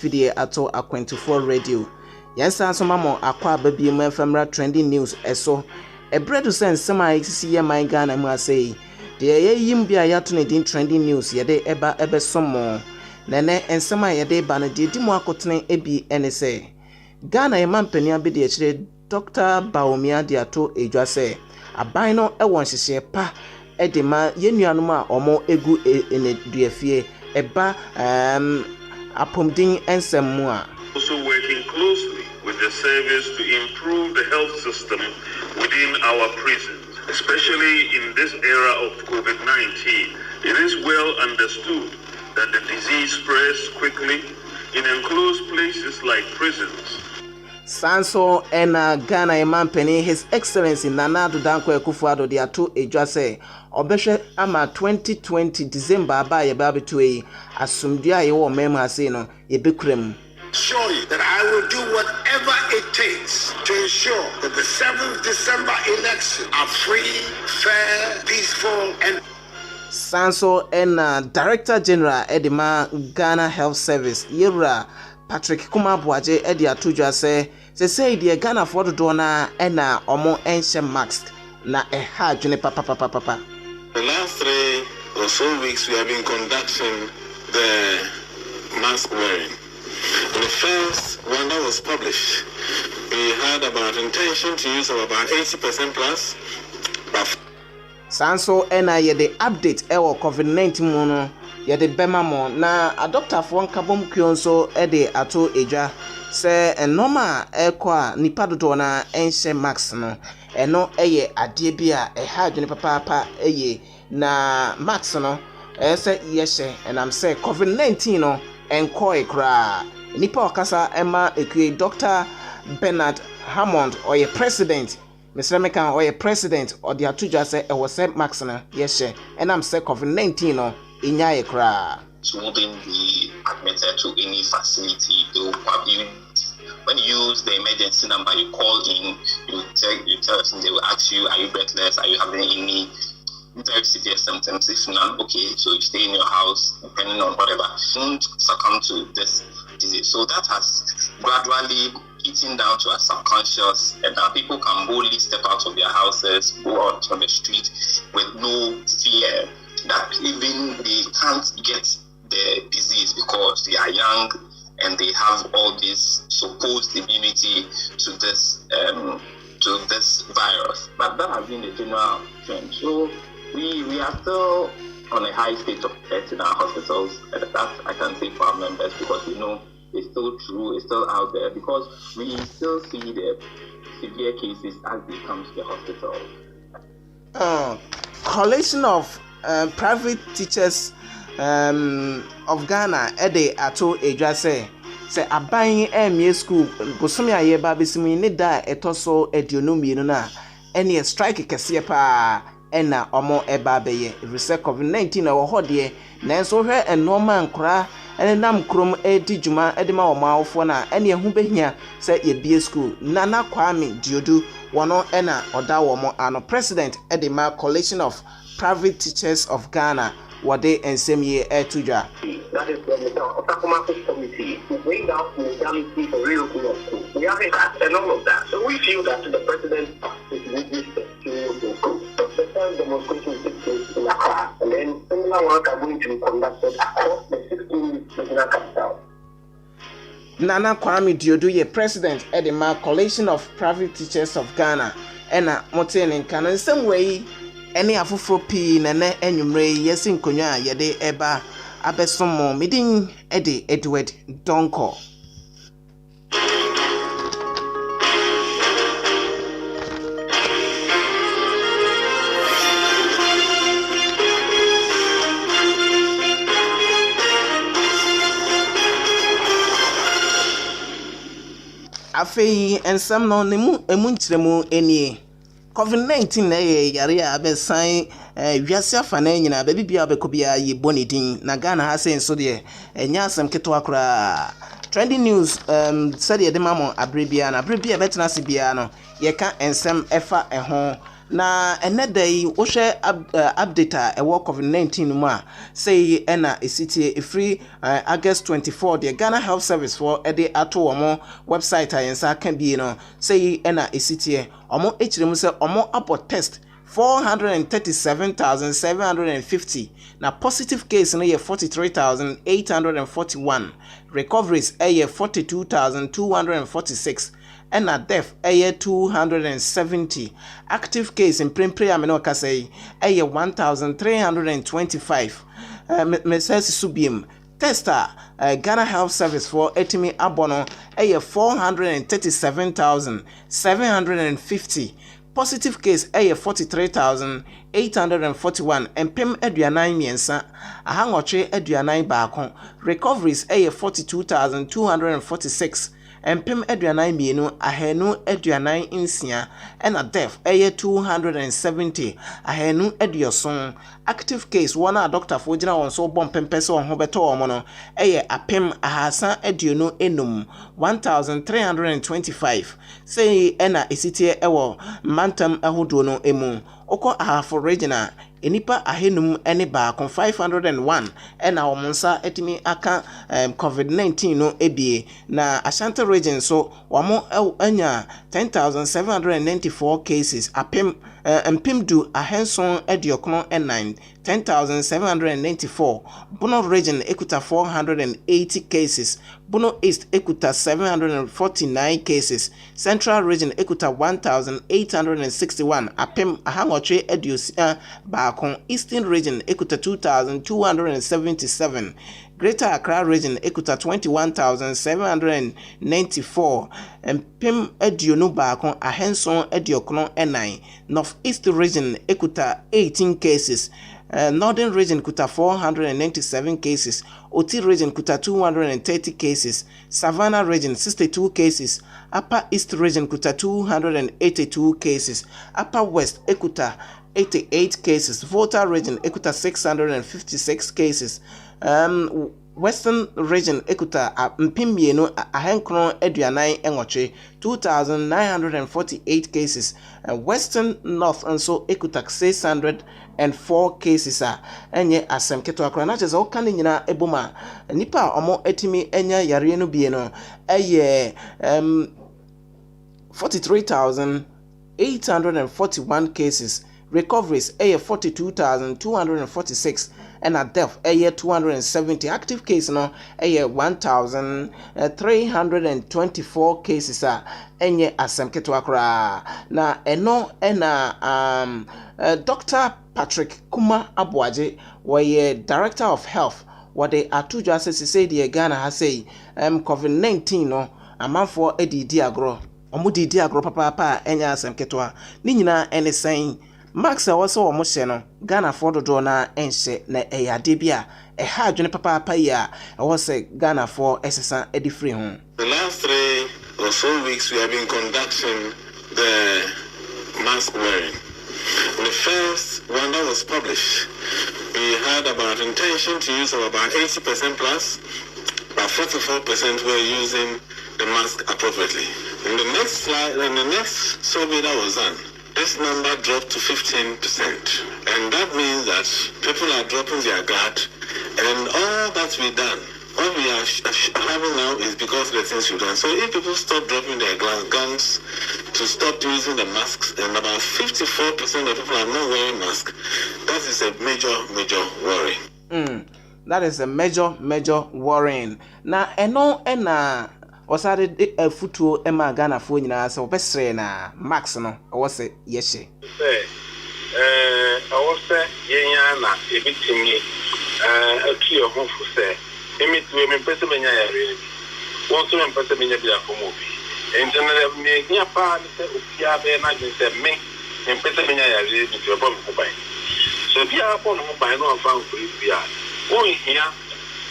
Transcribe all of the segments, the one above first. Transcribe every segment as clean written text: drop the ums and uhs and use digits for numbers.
video ato A24 radio. Yes, and some more aqua baby my family trending news eso. A bread to send some I see my gun and I say. The yim be a yatunidin trending news yade eba some more. Nene and some I yade banadi dimwa cotton ebi NSA. Ghana a man penny be the Dr. Baumia diato ejwa say. A bino a one she pa edema yenuanuma omo egu ene duefie eba apomdin ensemua. Also working closely with the service to improve the health system within our prisons, especially in this era of COVID-19. It is well understood that the disease spreads quickly in enclosed places like prisons. Sanso ena Ghana Emampeni, His Excellency Nana Addo Dankwa Akufo-Addo de ato ejwa se obehwe ama 2020 December ba ye ba betue asumdua ye wo mem ase no ye bekrem. Assure you that I will do whatever it takes to ensure that the 7th December elections are free, fair, peaceful, and Sanso ena Director General Edema Ghana Health Service Yera Patrick Kumabwaje edi atujwa se say the Ghana for the dona ena omo enche mask na eha dwene papa. The last 3 or so weeks we have been conducting the mask wearing. In the first one that was published, we had about intention to use about 80% plus. Sanso ena ye the update ewo COVID-19 mono ye the bema mo na a doctor for nkabom kwonso e de ato ejwa se enoma ekwa nipa dodo na enhye max no eno eye ade bia eha adwene papa eye na max no se yehye enam se COVID-19 no enko ekra nipa okasa ema ekwe Dr. Bernard Hammond oye president Mr. Mekan oye president or the atujwa se e was max no yehye enam se COVID-19 no inya ekra wouldn't be admitted to any facility. They will probably, when you use the emergency number, you call in, you tell us, and they will ask you, are you breathless? Are you having any very severe symptoms? If not, okay, so you stay in your house, depending on whatever. Don't succumb to this disease. So that has gradually eaten down to our subconscious, and now people can boldly step out of their houses, go out on the street with no fear that even they can't get the disease because they are young and they have all this supposed immunity to this virus. But that has been the general trend. So we are still on a high state of threat in our hospitals. And that I can say for our members because we know it's still true, it's still out there because we still see the severe cases as they come to the hospital. Coalition of private teachers of Ghana ede ato ejwa se aban emie school bosomi aye ba besimi ne da etoso edionomienu na ene strike kese pa ena omo eba beye rese COVID-19 na wo hode na enso hwe enoma nkora ene nam krom edi juma edema wo maawfo na ene ehu behia se ye bie school Nana Kwame Diodu wono ena oda wo mo ano president edema coalition of private teachers of Ghana wade ensemye etujwa. That is the Otakomako's committee to bring down mentality for real school. We haven't had and all of that. So we feel that the president is reduced to the first demonstration takes place in Accra, and then similar work are going to be conducted across the 16 regional capitals. Nana Kwame Diodu ye president edema coalition of private teachers of Ghana ena moten nkan in some way any afufro pi nene enwumre yesi nkonwa yede eba abesomo midin ede Edward Donko. Afei ensam no nemu emunchiremu enie COVID-19 na yare abesan wiase afa na nyina ba bibia obekobia ye bonidin na Ghana ha sen so de enya asem keto akora trending news said ye de mamo abrebia na abrebia betena se bia no ye ka ensem efa eho na ene day wo hwe update a work COVID-19 mu a say ena esitie free August 24 the Ghana Health Service for ede ato omo website ayensa kan bi no say ena esitie omo echirem say omo abot test 437,750 na positive case no ye 43,841 recoveries 42,246 and a death 270 active case in prempre ameno kasei 1,325 Mrs. Subim tester Ghana Health Service for etimi abono 437,750 positive case 43,841 empem aduanan miensa ahangoche aduanan baako recoveries 42,246 empem aduanan mienu ahenu aduanan insia and a death 270 ahenu adioson active case one doctor for gina won so bom pempese on ho beto omo no apem ahasa aduonu enum 1,325 say ena esitie ewo mantam ahodo no emu oko ahafo regional enipa ahenum ene ba kon 501 ena omonsa etimi aka COVID-19 no ebie na Ashanti region so wamo anya 10,794 cases apem empimdu ahenson ediokono and 10,794 Bono region ekuta 480 cases Bono East ekuta 749 cases Central region ekuta 1,861 apem ahangoche ediosia baakon Eastern region ekuta 2,277 Greater Accra region ekuta 21,794 empim ediono baakon ahenson ediokono and North East region ekuta 18 cases Northern region kuta 497 cases Oti region kuta 230 cases Savannah region 62 cases Upper East region kuta 282 cases Upper West ekuta 88 cases Volta region ekuta 656 cases Western region ekuta mpimienu ahenkron aduanan engoche 2,948 cases Western North also ekuta 604 cases enye asem keto akra na cheze oka ni nyina eboma nipa omo etimi enya yare no bie no 43,841 cases recoveries 42,246 and a death 270 active case no 1,324 cases enye asem keto akra na eno ena Dr. Patrick Kuma Abuaje was Director of Health what they atujo asese say the Ghana has say COVID-19 no amanfo edidi agro omudidi agro papa enya asem ketwa ni nyina ene sen Max also omo hye no Ghana for dodo na enhye na eyade bia ha adwene papa ya was say Ghana for esesa edi free ho. The last 3 or so weeks we have been conducting the mask wearing. In the first one that was published, we had about intention to use about 80% plus, about 44% were using the mask appropriately. In the next slide, in the next survey that was done, this number dropped to 15%. And that means that people are dropping their guard. And all that we've done, what we are having now is because of the things we've done. So if people stop dropping their guns to stop using the masks, and about 54% of people are not wearing masks, that is a major worry. That is a major worrying. Now, ena wasade futuo ema Ghana fo nyina se obesre na max no wose yehye awose yenya na ebitimi atu ho fu se emitu empese menya yare wonso empese menya bia komo bi enjenere me hia pa ni se opia be na je se me empese menya yare bi to bom ko bai so bia bo no bai no afa nkuri bia o hia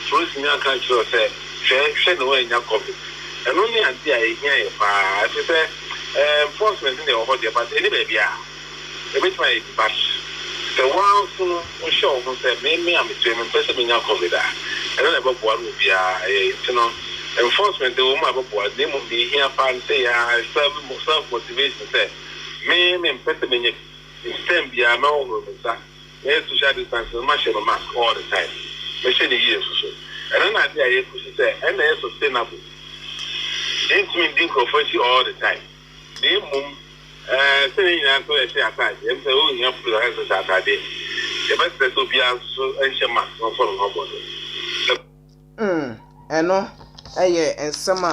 so sinya ka chiro se hwe no enya covid and only until I hear if I say enforcement in the over there, but any baby, a bit my but the one who show who said, maybe I'm a person in your COVID. I don't know what would be a enforcement, the woman about name will be here and say, I serve motivation, say, maybe person in stem be a no social distancing, mask all the time. Machine years or so. And then I say, and they're sustainable. Intimate think of all the time. They move, saying, I'm going to say, I'm saying, you have to answer Saturday. The best that will be also ancient mask, not for nobody. And no, and some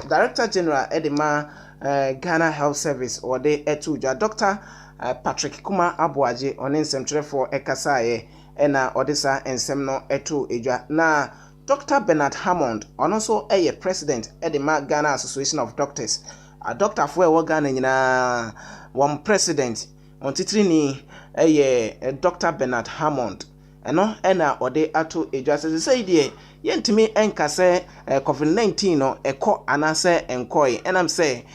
Director General Edema Ghana Health Service or the Etuja Dr. Patrick Kuma Abuaje on nsɛmtwerɛ for Ekasaye ena odisa nsɛm no etu edwa na Dr. Bernard Hammond ono so president edema Ghana Association of Doctors a doctor for ewo Ghana nyina one president on titrini Dr. Bernard Hammond eno ena ode atu edwa say die yentimi enkase COVID-19 no ekɔ anase enkoi enam say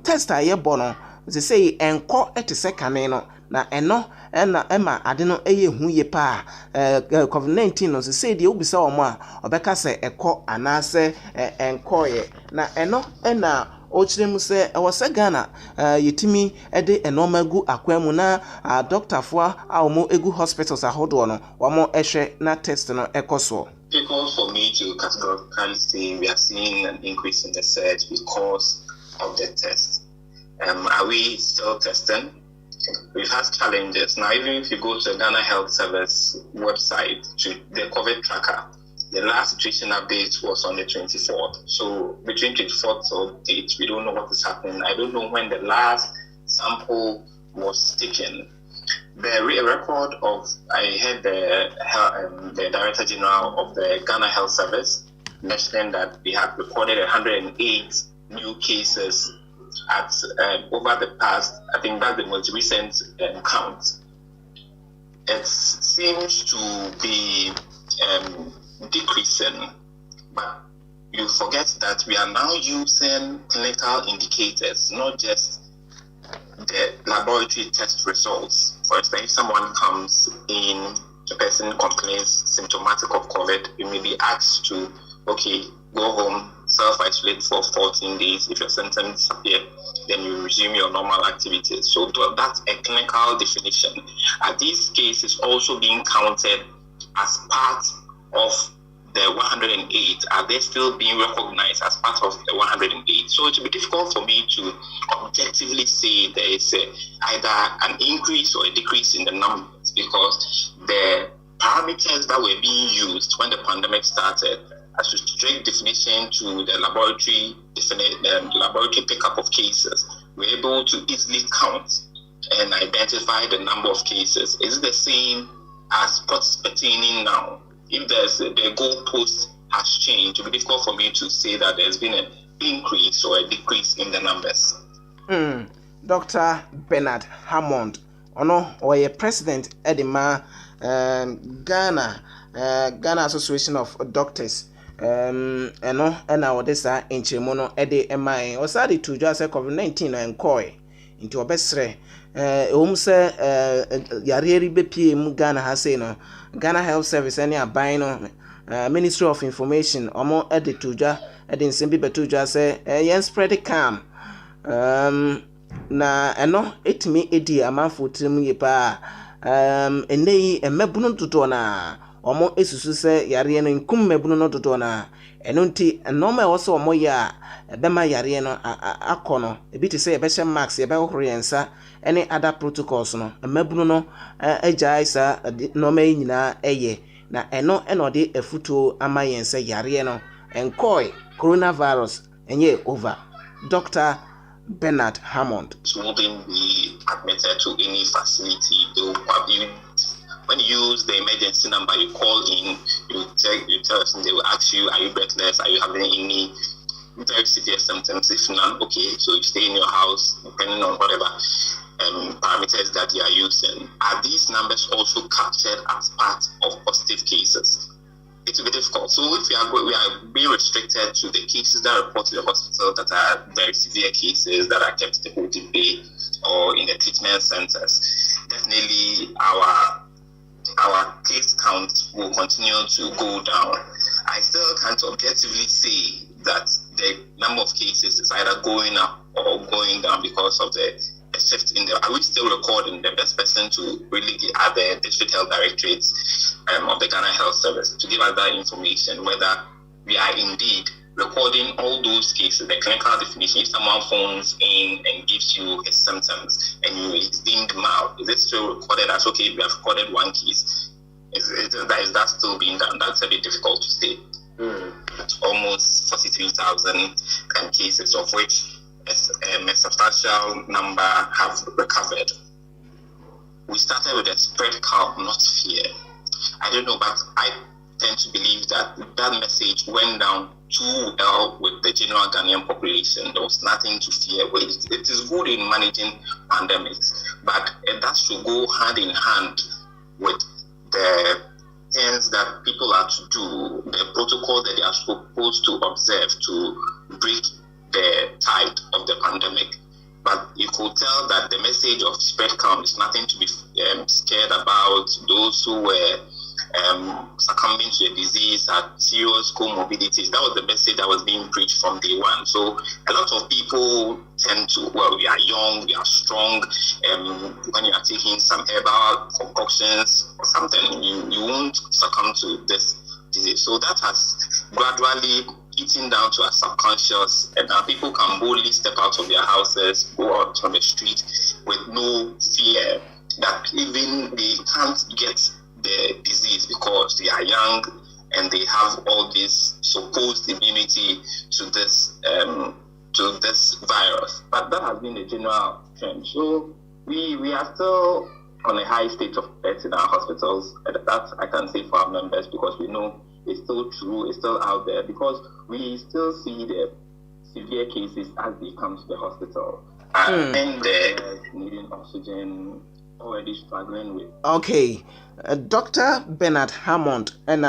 test aye bono ze say enko etese kane no na eno na ema ade no eye hu ye pa COVID-19 no ze say de obisa omo a obeka se ekɔ anase enkoye na eno na ochirem se ewose Ghana yetimi ede enoma gu akwanu na doctor fo a omo egu hospitals ahodo no wamo ehwe na test no ekoso. Difficult for me to categorically say we are seeing an increase in the surge because of the test. Are we still testing? We've had challenges. Now, even if you go to the Ghana Health Service website, to the COVID tracker, the last situation update was on the 24th. So between 24th to date, we don't know what is happening. I don't know when the last sample was taken. The record of, I heard the Director General of the Ghana Health Service mentioning that they have recorded 108 new cases at over the past, I think that's the most recent count. It seems to be decreasing, but you forget that we are now using clinical indicators, not just the laboratory test results. For instance, if someone comes in, the person complains symptomatic of COVID, you may be asked to, okay, go home, self-isolate for 14 days. If your symptoms appear, then you resume your normal activities. So that's a clinical definition. Are these cases also being counted as part of the 108? Are they still being recognized as part of the 108? So it will be difficult for me to objectively say there is either an increase or a decrease in the numbers, because the parameters that were being used when the pandemic started as a strict definition to the laboratory pickup of cases, we're able to easily count and identify the number of cases. Is it the same as what's pertaining now? If the goalpost has changed, it will be difficult for me to say that there's been an increase or a decrease in the numbers. Dr. Bernard Hammond, or president Edema Ghana Association of Doctors. And now this in Chimono Ede MI or Sadi to just COVID-19 and Koi into a bestre. Say Yari BP Ghana has no Ghana Health Service any a bino Ministry of Information or more edit to ja edin simbi betuja say yen spread the calm. Na eno etimi edi amanfo tirim yipa enei emebunu tuto na omo esusu se yare no nkum mebunu no dodo na eno nti enoma wo omo ya ebema yare no akono ebi te se ebehye max ebe hohoro yensa any other protocols no mebunu no agya isa noma nyina eye na eno de efuto ama yensa yare no enkoi coronavirus enye over. Dr. Bernard Hammond wouldn't be admitted to any facility. They will probably, when you use the emergency number, you call in, you tell us, and they will ask you, are you breathless? Are you having any very severe symptoms? If none, okay, so you stay in your house, depending on whatever parameters that you are using. Are these numbers also captured as part of positive cases? It will be difficult. So if we are being restricted to the cases that are reported in the hospital that are very severe cases that are kept in the holding bay or in the treatment centers, definitely our case count will continue to go down. I still can't objectively say that the number of cases is either going up or going down because of the a shift in are we still recording? The best person to really are the district health directorates of the Ghana Health Service to give us that information, whether we are indeed recording all those cases, the clinical definition. If someone phones in and gives you his symptoms and it's deemed mild, is it still recorded as, okay, we have recorded one case? Is that still being done? That's a bit difficult to say. Almost 43,000 cases, of which a substantial number have recovered. We started with a spread count, not fear. I don't know, but I tend to believe that that message went down too well with the general Ghanaian population. There was nothing to fear. Well, it is good in managing pandemics, but that should go hand in hand with the things that people are to do, the protocol that they are supposed to observe to break the tide of the pandemic. But you could tell that the message of spread count is nothing to be scared about. Those who were succumbing to the disease had serious comorbidities. That was the message that was being preached from day one. So a lot of people tend to, well, we are young, we are strong. When you are taking some herbal concoctions or something, you won't succumb to this disease. So that has gradually eaten down to our subconscious, and now people can boldly step out of their houses, go out on the street with no fear that even they can't get the disease because they are young and they have all this supposed immunity to this virus. But that has been the general trend. So we are still on a high state of death in our hospitals. That I can say for our members, because we know it's still true, it's still out there, because we still see the severe cases as they come to the hospital. And they're needing oxygen, already struggling with. Okay. Dr. Bernard Hammond and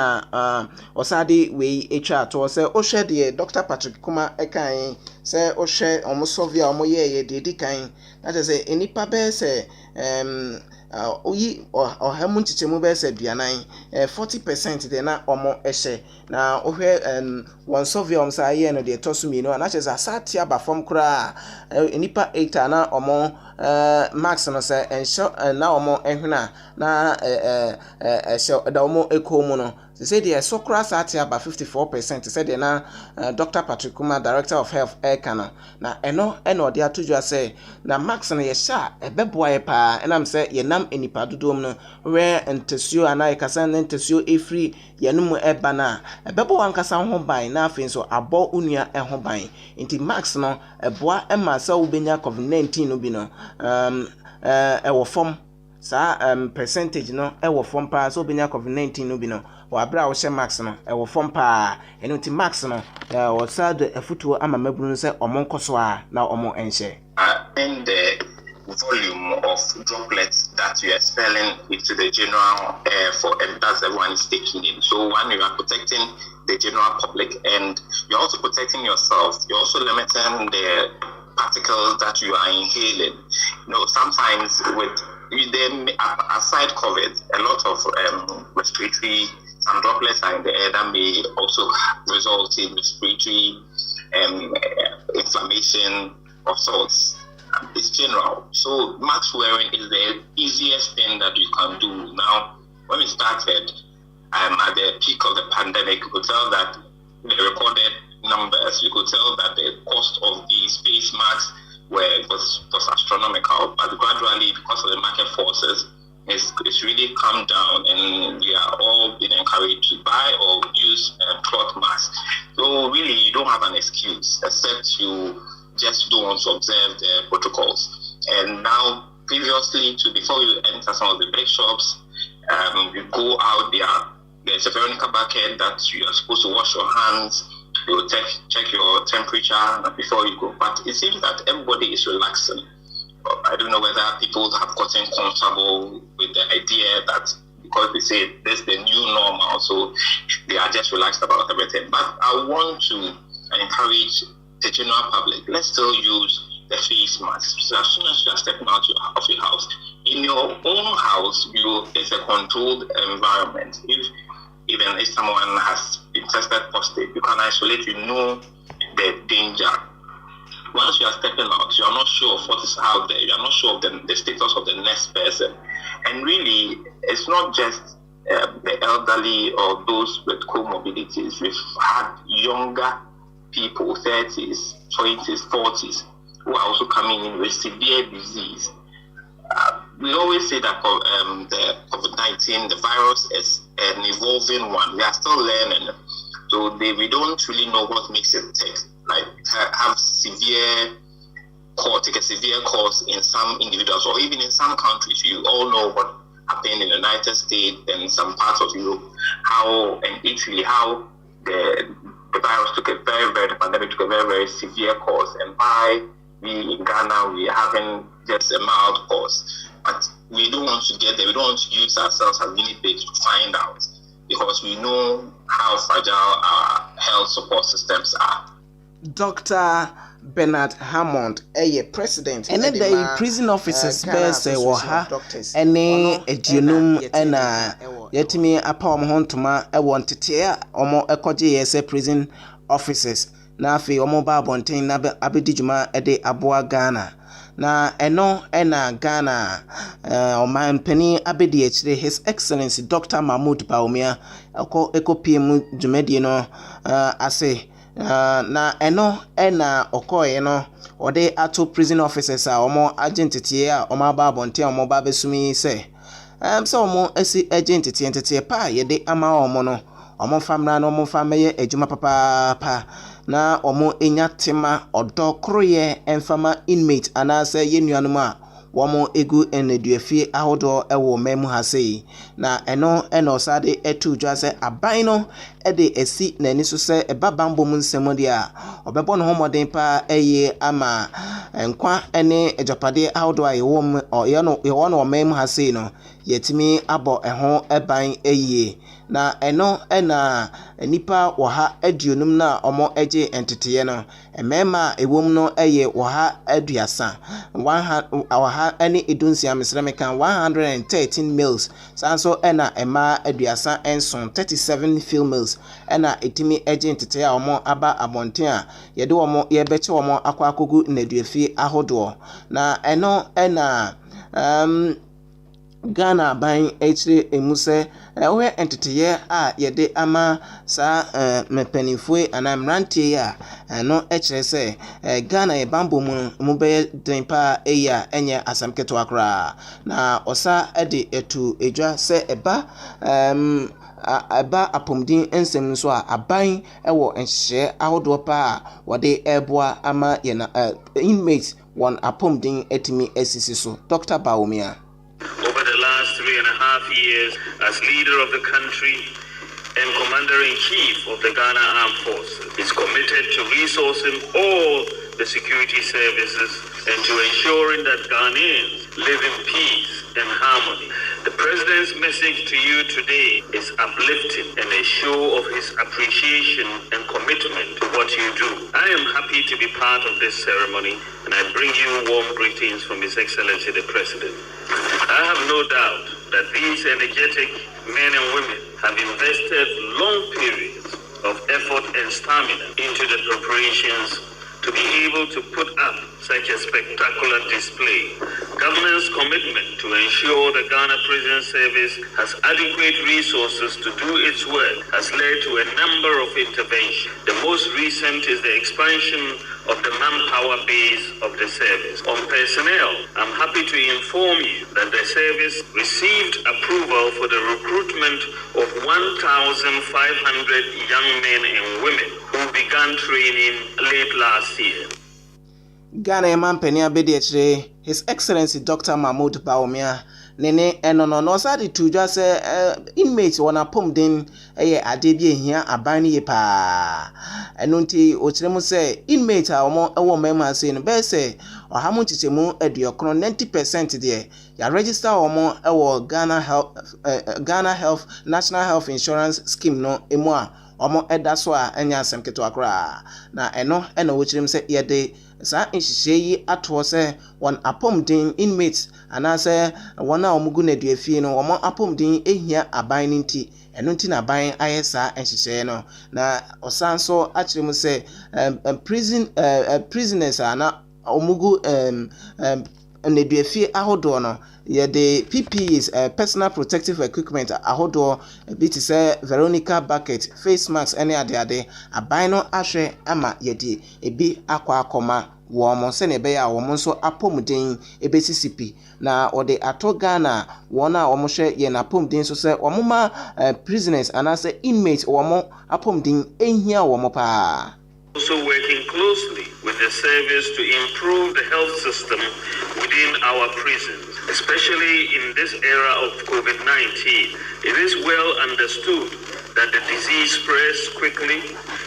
Osadi we HR to say Oshe de Dr. Patrick Kuma Ekai say Oshe Omosovia Omoye de kind. That is a nipa be say oyi or hamunti chemu be say bianai 40% de na omo ehye na ohwe one sovium sa ye no de tosumi no na che za satia ba fom kra nipa 8 na omo max no say ensho na omo ehwena na da omo ekomu no say the sokra satia ba 54% say the na Dr. Patrick Kuma, Director of Health Ekano na eno de atojo say na max no ye sha ebeboa ye pa enam say ye nam enipa dodom no we entesio anai kasa na entesio efri yenum eba na ebeboa nkasa ho ban na afin so abo unua ho ban nti max no eboa ema sa ubenya COVID-19 no bi no ewo form sa percentage no ewo form pa so ubenya COVID-19 no bi no wa bra wo she max no ewo form pa eno nti max no wo sa de afutuo ama mabunu se omonkoso a na omo enhye in the volume of droplets that you are expelling into the general air for that's everyone is taking in. So one, you are protecting the general public and you're also protecting yourself. You're also limiting the particles that you are inhaling. You know, sometimes with them aside COVID, a lot of respiratory, some droplets are in the air that may also result in respiratory inflammation of sorts. It's general. So mask wearing is the easiest thing that you can do. Now, when we started at the peak of the pandemic, you could tell that the recorded numbers, you could tell that the cost of these face masks was astronomical. But gradually, because of the market forces, it's really calmed down, and we are all being encouraged to buy or use cloth masks. So really, you don't have an excuse except you just don't want to observe the protocols. And now, previously, before you enter some of the big shops, you go out there. There's a Veronica bucket that you are supposed to wash your hands. You will check your temperature before you go. But it seems that everybody is relaxing. I don't know whether people have gotten comfortable with the idea that because they say this is the new normal, so they are just relaxed about everything. But I want to encourage the general public, let's still use the face mask. So as soon as you are stepping out of your house, in your own house, it's a controlled environment. Even if someone has been tested positive, you can isolate, you know the danger. once you are stepping out, you are not sure of what is out there. You are not sure of the status of the next person. And really, it's not just the elderly or those with comorbidities. We've had younger people, 30s, 20s, 40s, who are also coming in with severe disease. We always say that the COVID-19, the virus is an evolving one. We are still learning. So we don't really know what makes it take a severe course in some individuals, or even in some countries. You all know what happened in the United States and some parts of Europe, and Italy, how the virus took a the pandemic took a very, very severe course, and why we in Ghana, we are having just a mild course. But we don't want to get there. We don't want to use ourselves as guinea pigs to find out, because we know how fragile our health support systems are. Dr. Bernard Hammond, president, and then the prison officers best ha any edunum ena yetimi apam hontoma wontete omo ekoje yese prison officers na afi omo ba bonten na abedijuma ede aboa Ghana na eno ena Ghana oman pani abedi akire His Excellency Dr. Mahmoud Bawumia ekopiem dwumadi no ase na eno ena okoye no ode ato prison officers a omo agentity a omo aba bonte omo ba besumi se so omo esi agentity pa yede ama omo no omo famra no omo fameye ejuma papa na omo enya tema odo kroye enfama inmate anase yenuanum a womo egu eneduafie ahodo ewo memu hasei na eno sade etu dwase aban no ede esi na ni so se ebabambo mu nsemo de a obebo no homoden pa ama nkwa ene ejapade ahodo a ye no memu hasei no yetimi abo eho eban na ena nipa woha aduonum na omo eje entete no emema ewom no woha aduasa woha any edunsia mesremekan 113 males sanso ena ema aduasa enson 37 females ena etimi eje entete a omo aba abonten a yede omo yebeche omo akwakogu naduafie ahodo na ena Ghana ban echire emuse we entiteye a yede ama sa mepanifue anamrantie a no echire se Ghana e bambo mu be denpa eya enye asamketo akra na osa ede etu edwa se eba apomdin ensem nso a aban ewo enhye ahodo pa wode eboa ama ye na inmates won apomdin etimi esisi so. Dr. Bawumia, over the last 3.5 years as leader of the country and commander-in-chief of the Ghana Armed Forces, is committed to resourcing all the security services and to ensuring that Ghanaians live in peace and harmony. The President's message to you today is uplifting and a show of his appreciation and commitment to what you do. I am happy to be part of this ceremony, and I bring you warm greetings from His Excellency the President. I have no doubt that these energetic men and women have invested long periods of effort and stamina into the preparations to be able to put up such a spectacular display. Government's commitment to ensure the Ghana Prison Service has adequate resources to do its work has led to a number of interventions. The most recent is the expansion of the manpower base of the service. On personnel, I'm happy to inform you that the service received approval for the recruitment of 1,500 young men and women who began training late last year. Ghana Mampeni abedi echire His Excellency Dr. Mahmoud Bawumia nene enono no sadi tujwa se inmates wana pomden ade bi ehia aban ye pa eno nti ochiremu se inmates a omo mema se no be se ohamu chichemu aduokron 90% de ya register omo ewo Ghana Health National Health Insurance Scheme no emu a omo eda so a enya asem keto akra na eno ena wo chirim se yede sa nhihye yi ato se won apomden inmates anase won a omugu na duafie no omo apomden ehia aban ninti eno nti na aban ayesa nhihye no na osanso achirim se prisoners ana omugu na duafie ahodo no the PPEs personal protective equipment ahodo bit say Veronica bucket face masks any ade aban no ahwe ama yede ebi akwa akoma wo mo se ne be ya wo mo so apomden ebesisipi na ode ato Ghana wona wo mo hwe ye na apomden so se wo mo ma prisoners anase inmates wo mo apomden ehia wo mo pa. Also working closely with the service to improve the health system within our prisons, especially in this era of COVID-19. It is well understood that the disease spreads quickly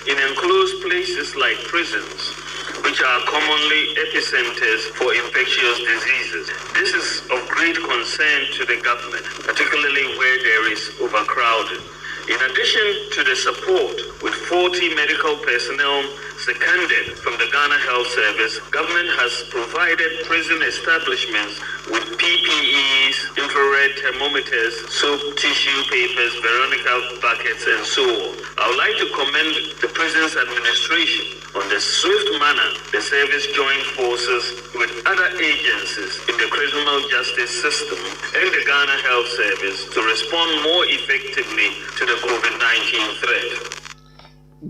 in enclosed places like prisons, which are commonly epicenters for infectious diseases. This is of great concern to the government, particularly where there is overcrowding. In addition to the support with 40 medical personnel seconded from the Ghana Health Service, government has provided prison establishments with PPEs, infrared thermometers, soap, tissue papers, Veronica buckets, and so on. I would like to commend the prisons administration on the swift manner the service joined forces with other agencies in the criminal justice system and the Ghana Health Service to respond more effectively to the COVID-19 threat.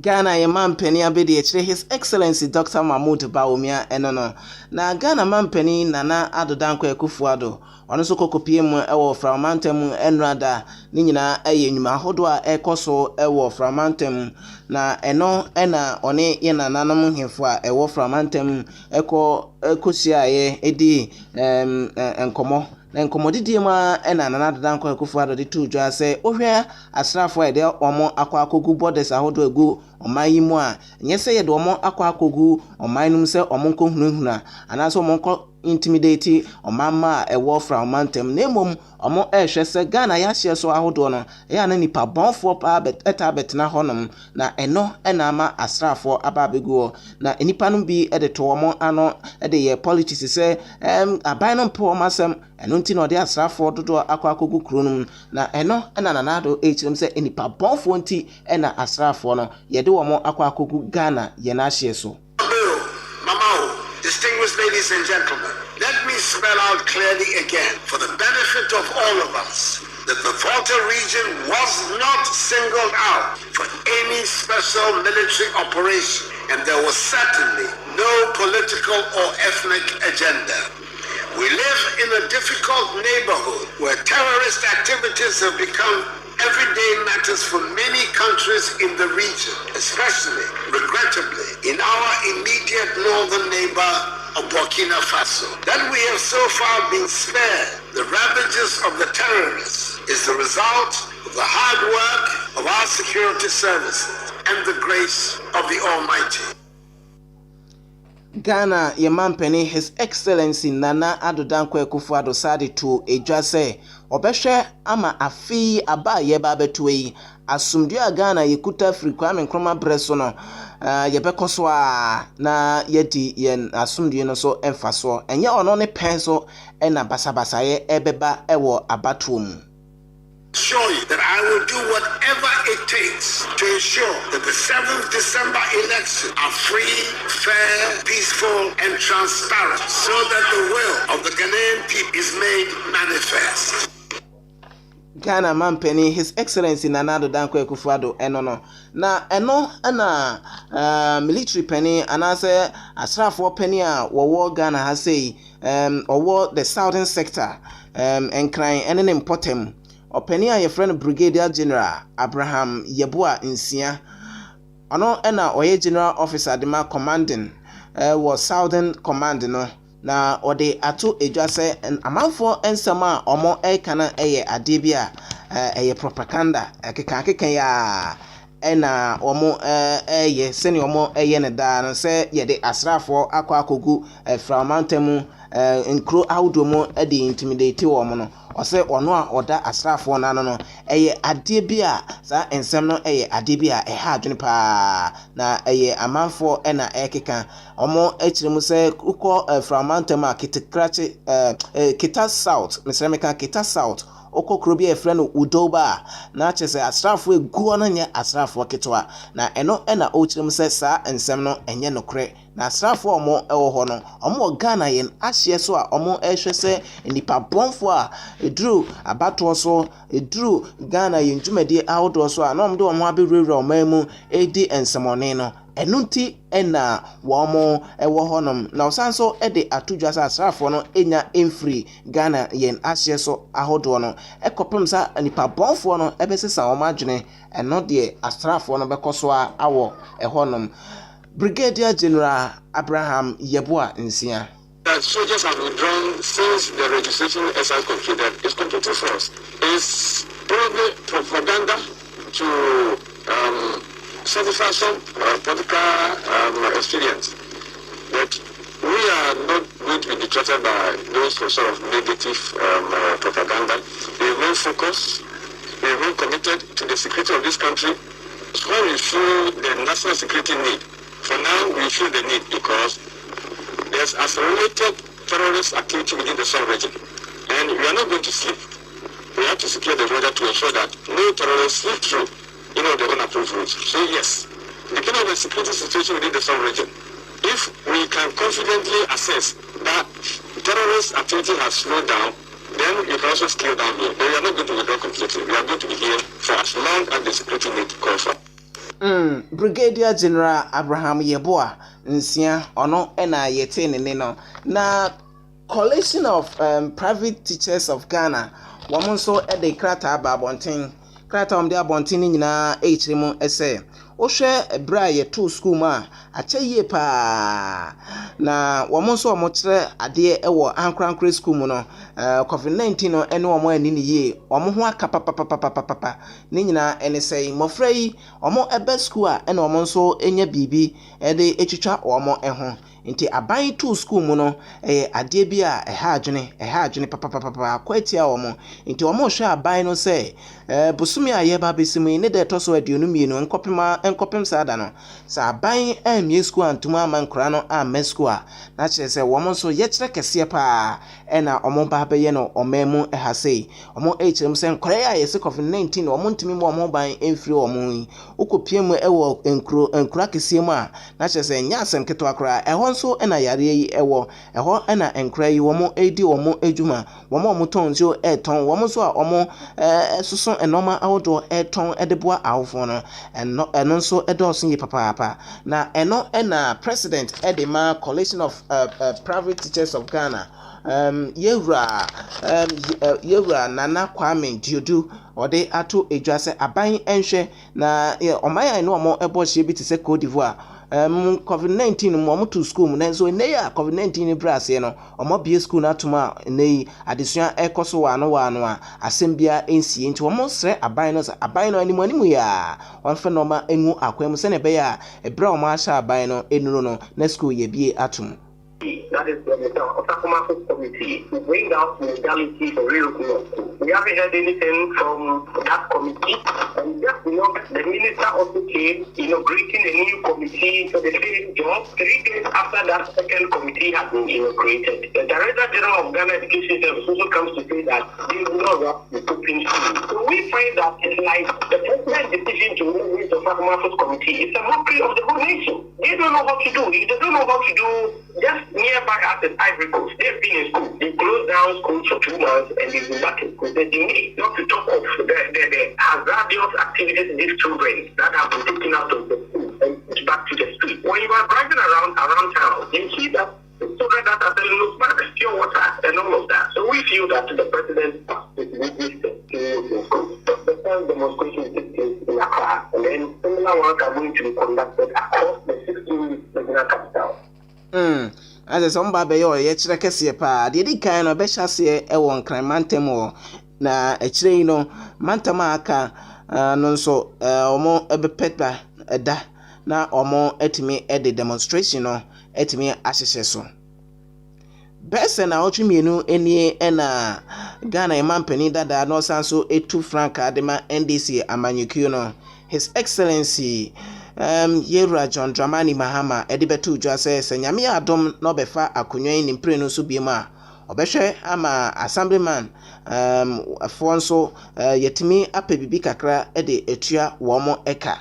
Ghana ye mampeni abedi echire His Excellency Dr. Mahmoud Bawumia enono na Ghana mampeni Nana Addo Dankwa Akufo-Addo ono so kokopie mu ewo framantem enrada ni nyina eye nyuma ahodo a ekoso ewo framantem na eno ena one ye nananam hemfo a ewo framantem ekosiaye edi enkomo na nkomodidie ma ena Nana Addo Dankwa Akufo-Addo de tu dwa se ohwe asrafo ede omo akwakogu borders ahodo egu oman mu a nyese ye de omo akwakogu oman num se omo nkohunahuna anaso omo intimidate omama ewo from mantem nemom omo ehwe se Ghana ya hye so ahodo no ya na nipa bonfo pa bet na honom na eno ena ama asrafo ababegu na nipa no bi ede to omo ano ede ye politics se aban no mpo masem eno nti no de asrafo dodo akwakogu kronum na eno ena nanado echirim se nipa bonfo nti ena asrafo no ye de omo akwakogu Ghana ye na hye so. Distinguished ladies and gentlemen, let me spell out clearly again, for the benefit of all of us, that the Volta region was not singled out for any special military operation, and there was certainly no political or ethnic agenda. We live in a difficult neighborhood where terrorist activities have become everyday matters for many countries in the region, especially, regrettably, in our immediate northern neighbor of Burkina Faso. That we have so far been spared the ravages of the terrorists is the result of the hard work of our security services and the grace of the Almighty. Ghana ye mampeni His Excellency Nana Addo Dankwa Akufo-Addo sadi to edwa se obehwe ama afi aba ye ba betui asumdue a Ghana yekuta Kwame Nkrumah breso no ye bekoso a na yedi yen asumdue no so emfaso enye ono ne penso ena basabasa ye ebeba ewo abatuom. Assure you that I will do whatever it takes to ensure that the 7th December election are free, fair, peaceful, and transparent, so that the will of the Ghanaian people is made manifest. Ghana mampeni His Excellency Nana Addo Dankwa Akufo-Addo enono na eno ana military penny anase asrafo penny a wo Ghana ha sei owo the southern sector enkran ene important openi a your friend Brigadier General Abraham Yeboah Nsia ono ena oye general officer de ma commanding was southern command no na ode ato edwa se amanfo ensema omo ekana eye ade bia eye propaganda keka ya ɛna ɔmo ɛyɛ sɛnea ɔmo ɛyɛ ne daa no sɛ yɛde asraafoɔ akɔgu framantamu nkuro ahodoɔ mu ɛde intimidate wɔn no ɔsɛ ɔno a ɔda asraafoɔ n'ano no ɛyɛ adeɛ bi a saa nsɛm no ɛyɛ adeɛ bi a ɛha adwene paa na ɛyɛ amanfoɔ ɛna ɛkeka ɔmo akyerɛ mu sɛ wokɔ framantamu a ketekrakye kita south mesrɛ meka kita south oko kuro bi efre no udoba na kyese asrafo eguo no nye asrafo ketewa na eno na o kyerem se saa ensem no enye nokre na asrafo omo ewo ho no omo Ghana yen ahye so a omo ehwe se nipa bonfo a eduru abato so eduru Ghana yen dwumadi ahodo so a na omo de omo aberewura omamu edi ensemone no enunti ena womo ewo honom na osanso ede atudwa sa asrafo no enya emfree Ghana yen ahye so ahodo no ekopem sa nipa bonfo no ebesesa wo madwene eno de asrafo no bekoso a awo ehonom Brigadier General Abraham Yeboah Nsia. That soldiers have withdrawn since the registration exercise completed is completely false. It's probably propaganda to satisfy some political experience. But we are not going to be detracted by those sort of negative propaganda. We remain focused, we remain committed to the security of this country. So when we feel the national security need, for now, we feel the need because there's accelerated terrorist activity within the South region. And we are not going to sleep. We have to secure the border to ensure that no terrorists slip through, the unapproved routes. So yes, depending on the security situation within the South region, if we can confidently assess that terrorist activity has slowed down, then you can also scale down here. But we are not going to withdraw completely. We are going to be here for as long as the security need calls for. Brigadier General Abraham Yeboah Nsia ono ena yete ne no na Coalition of Private Teachers of Ghana women so ede krata ba bonten krata omde abonten nyina echire mu ese ohwe bra ye to school ma akyeye pa na women so omokire ade ewo ankrankre school mu no COVID-19 no ene omo ani ne ye omo ho aka papa ne nyina ene sei mofra yi omo ebe school a ene omo so enya bibi ede etwitwa omo eho nti aban to school mu no ade bi a eha adwene papa kwatia omo nti omo hwe aban no sei busumi aye ba besimi ne de to so aduonu mienu enkopem sada no sa aban amie school antuma amankora no a school a na kire se womo so ye kire kese pa ena omo ba beye no omemu ehasei omo echirem se nkora ya yese COVID-19 omo ntimi mo omo ban emfiri omo yi ukopiem ewo enkura kese mu a na kire se nya asem keto akora eho nso ena yare yi ewo eho ena enkura yi womo edi womo ejuma womo tonzo eton womo so a omo susun enoma awodo eton edeboa awofo no eno nso edoso yi papa na eno ena president edema Coalition of Private Teachers of Ghana Yewura Nana Kwame Diodu ode ato edwase aban enhwe na omaya no omo ebohye bi tse Cote d'Ivoire COVID-19 mo to school mu nenso neya COVID-19 brase no omo bie school na tuma nei adesua ekoso wa no a asembia ensie nti omo sre aban no animu ya wonfe no ma enwu akwam se ne be ya ebra omo asha aban no enuro no na school ye bie atum. That is the Otakoma Committee to bring out legality for real school. We haven't heard anything from that committee. And just the minister also came inaugurating a new committee for the same job 3 days after that second committee had been inaugurated. The Director General of Ghana Education Service also comes to say that they will not run the open school. So we find that it's like the president's decision to move with the Otakoma Committee is a mockery of the whole nation. They don't know what to do. If they don't know what to do, just nearby at the Ivory Coast, they've been in school. They closed down schools for 2 months and they've been back in school. They need not to talk of the hazardous activities these children that have been taken out of the school and put back to the street. When you are driving around town, you see that the children that are selling loose back, pure water and all of that. So we feel that the president is really the first demonstration takes place in Accra, and then similar ones are going to be conducted across the 16 regional capitals. As somebody be your yechire kese pa de di kan no be hyase e won kran mantem wo na echire no mantama aka no so omo ebepeta eda na omo etimi ede demonstration no etimi ahyehye so. Bese na otwemienu enie na Ghana Emampani dada no sanso etu franka adema NDC amanyekuo no His Excellency Yewura John Dramani Mahama edibetu udwa se nyame adom no befa akonwan ni mpre no so biema obehwe ama assemblyman afonso yetimi apebibi kakra ede etua womo eka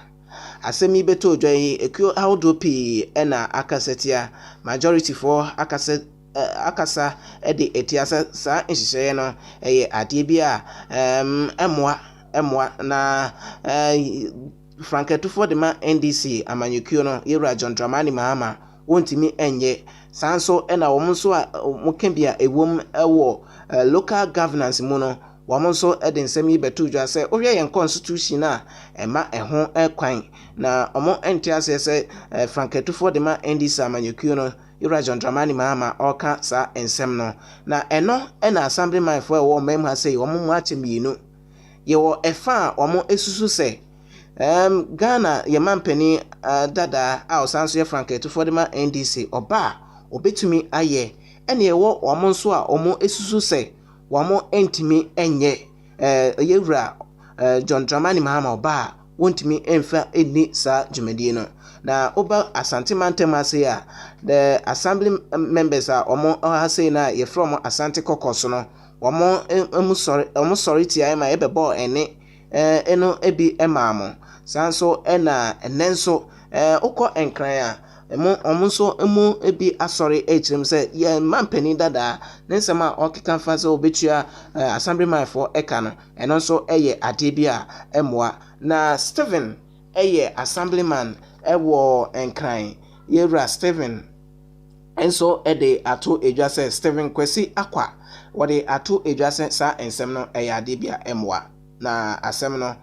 asemi betu udwa yi ekuo awdopi na akasetia majority for akasa ede etiasa sa nhihye no eye ade bi a emwa na franketufo de ma NDC amanyekuo no Yewura John Dramani Mahama wontimi enye sanso na wo nso a mokambia ewom ewo local governance mu no wo nso ede nsemi betu dwa se ohwe yen constitution na ema eho ekwan na omo entiase se franketufo de ma NDC amanyekuo no Yewura John Dramani Mahama oka sa ensem no na eno na assemblyman fo wo mem ha sei wo mo achemienu ye wo efa omo esusu se Ghana Emampani dada a osanso ye franketufo de ma NDC oba obetumi aye ene ewo omo nso a omo esusu se womo entimi enye Yewura John Dramani Mahama oba wontimi emfa eni sa dwumadie no na oba Asante Mantem ase a the assembly members a omo ase na ye from Asante Kokoso no omo sorry tia ma ebebo ene eno ebi emamo sanso ena enenso ukọ enkran a omo nso emu ebi asori echirem se ye mampani dada nensema okeka fa se obetua assemblyman for eka no eno nso eye ade bi a emwa na Stephen eye assemblyman ewo enkran Yewura Stephen enso ede ato edwa se Stephen Kwesi Akwa wode ato edwa se sa ensem no eye ade bi a emwa na asem no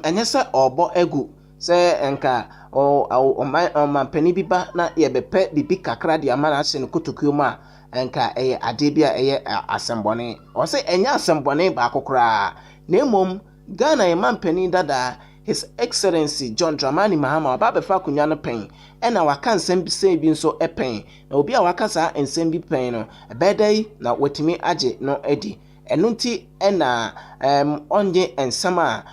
enye se obo egu se enka o mampani biba na ye bepe bibi kakra de amana ase no kotokuo ma enka eye ade bia eye asembone o se enya asembone ba kokora na emom Ghana Emampani dada His Excellency John Dramani Mahama ba befa kunwa no pen ena waka nsem bi se bi nso epen na obi a waka sa nsem bi pen no ebedai na watimi age no edi enunti ena onye ensama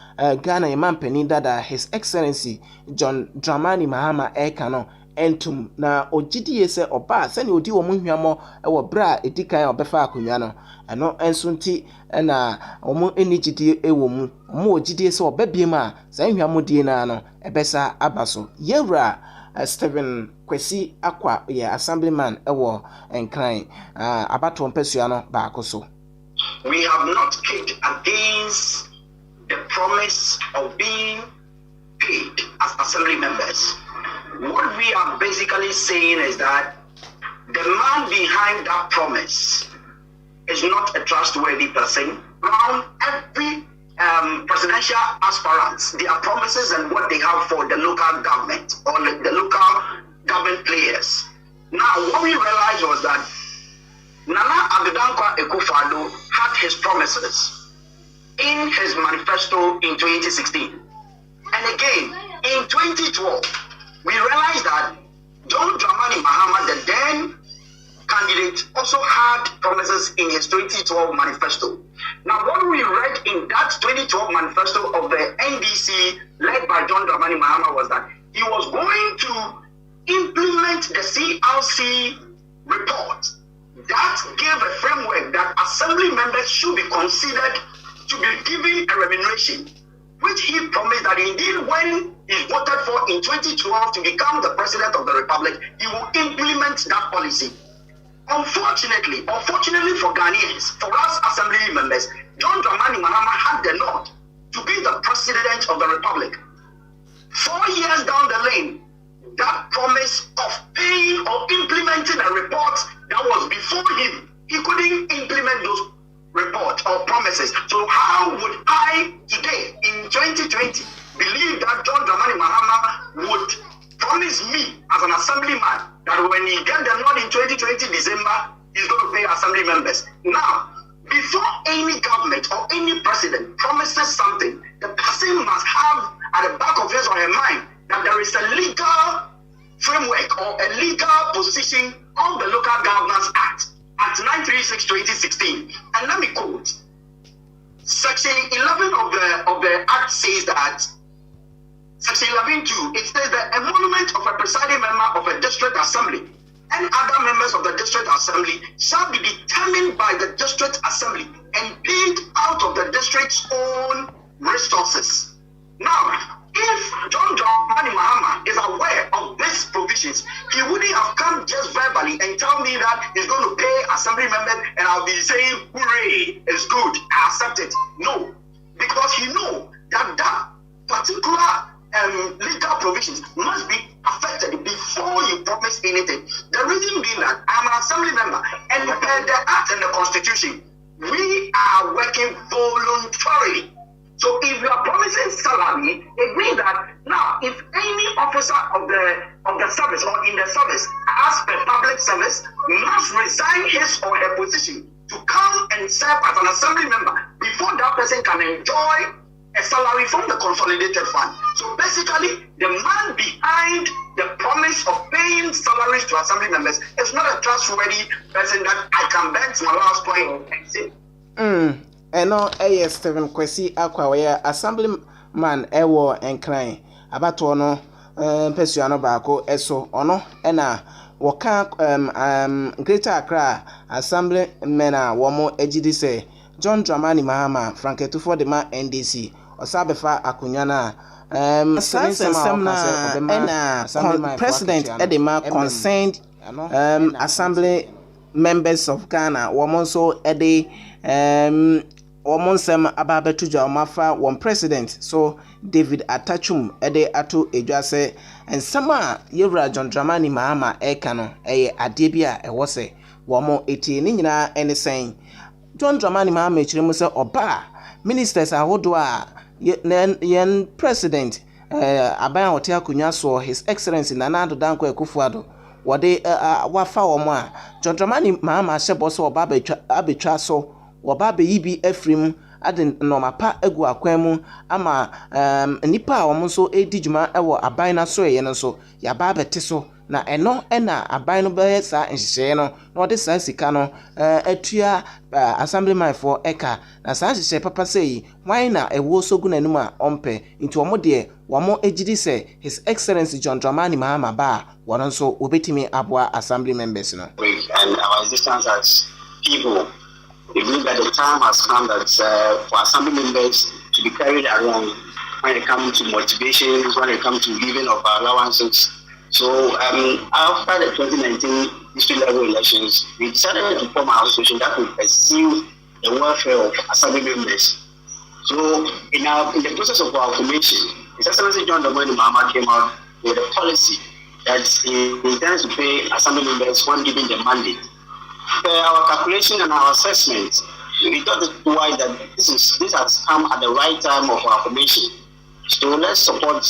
Ghana Emampani dada His Excellency John Dramani Mahama eka no entum na ogidie se oba se ne odi wo hwamo ewo bra edikan obefa akonwa no eno ensunti na omo enigidie ewo mu omo ogidie se obabiem a se hwamo die na no ebesa abaso Yewura Stephen Kwesi Akwa ye assemblyman ewo enkran abato mpesua no baakoso. We have not kicked against the promise of being paid as assembly members. What we are basically saying is that the man behind that promise is not a trustworthy person. Around every presidential aspirants, their promises and what they have for the local government or the local government players. Now, what we realized was that Nana Adedankwa Akufo-Addo had his promises in his manifesto in 2016. And again, in 2012, we realized that John Dramani Mahama, the then candidate, also had promises in his 2012 manifesto. Now, what we read in that 2012 manifesto of the NDC led by John Dramani Mahama was that he was going to implement the CRC report that gave a framework that assembly members should be considered to be given a remuneration, which he promised that indeed when he voted for in 2012 to become the president of the republic, he will implement that policy. Unfortunately for Ghanaians, for us assembly members, John Dramani Mahama had the nod to be the president of the republic. 4 years down the lane, that promise of paying or implementing a report that was before him, he couldn't implement those reports or promises. So how would I today in 2020 believe that John Dramani Mahama would promise me as an assemblyman that when he gets the nod in 2020 December, he's going to pay assembly members? Now, before any government or any president promises something, the person must have at the back of his or her mind that there is a legal framework or a legal position of the Local Governance Act 936/2016. And let me quote. Section 11 of the Act says that, Section 11.2, it says that a monument of a presiding member of a district assembly and other members of the district assembly shall be determined by the district assembly and paid out of the district's own resources. Now, if John Dramani Mahama is aware of these provisions, he wouldn't have come just verbally and tell me that he's going to pay assembly members and I'll be saying, hooray, it's good, I accept it. No, because he knows that that particular legal provisions must be affected before you promise anything. The reason being that I'm an assembly member and per the Act and the Constitution, we are working voluntarily. So if you are promising salary, it means that now if any officer of the service or in the service as per public service must resign his or her position to come and serve as an assembly member before that person can enjoy a salary from the consolidated fund. So basically, the man behind the promise of paying salaries to assembly members is not a trustworthy person that I can bend to my last point and say. Eno Stephen Kwesi akwa we assemblyman ewo enkran abato no pesuano baako eso ono ena woka Greater Accra assemblymen a womo ejidi se John Dramani Mahama Franketufo de ma NDC osabefa akunya na president edema concerned assembly members of Ghana womo so ede Omonsem ababetuja omafa one president so David Atachum ede ato edwase ensama yewra John Dramani Mahama eka no eye ade bia ewo se womo eti ni nyina ene sen John Dramani Mahama echiremu se oba ministers ahodo a yen president aban hote akunya so His Excellency Nana Addo Dankwa Akufo-Addo wode wafa womo a John Dramani Mahama hyebo so oba abetwa so Wababe yibi efrim ade nomapa egu akwemu ama nipa a womo so edi djuma ewo aban na so ye no so ya ba bete so na eno ena aban no be sa nhihye no na ode sa sika no atua assemblyman for eka na sa nhihye papa sei wan na ewo so gu nanum a ompe nti womo de womo ejidi se His Excellency John Dramani Mahama ba wono so obetimi aboa assembly members no. And our existence as people, we believe that the time has come that for assembly members to be carried around when it comes to motivations, when it comes to giving of allowances. So after the 2019 district level elections, we decided to form an association that will pursue the welfare of assembly members. So in the process of our formation, His Excellency John Dramani Mahama came out with a policy that he intends to pay assembly members when given the mandate. Our calculation and our assessment, we thought it wise that this has come at the right time of our formation. So let's support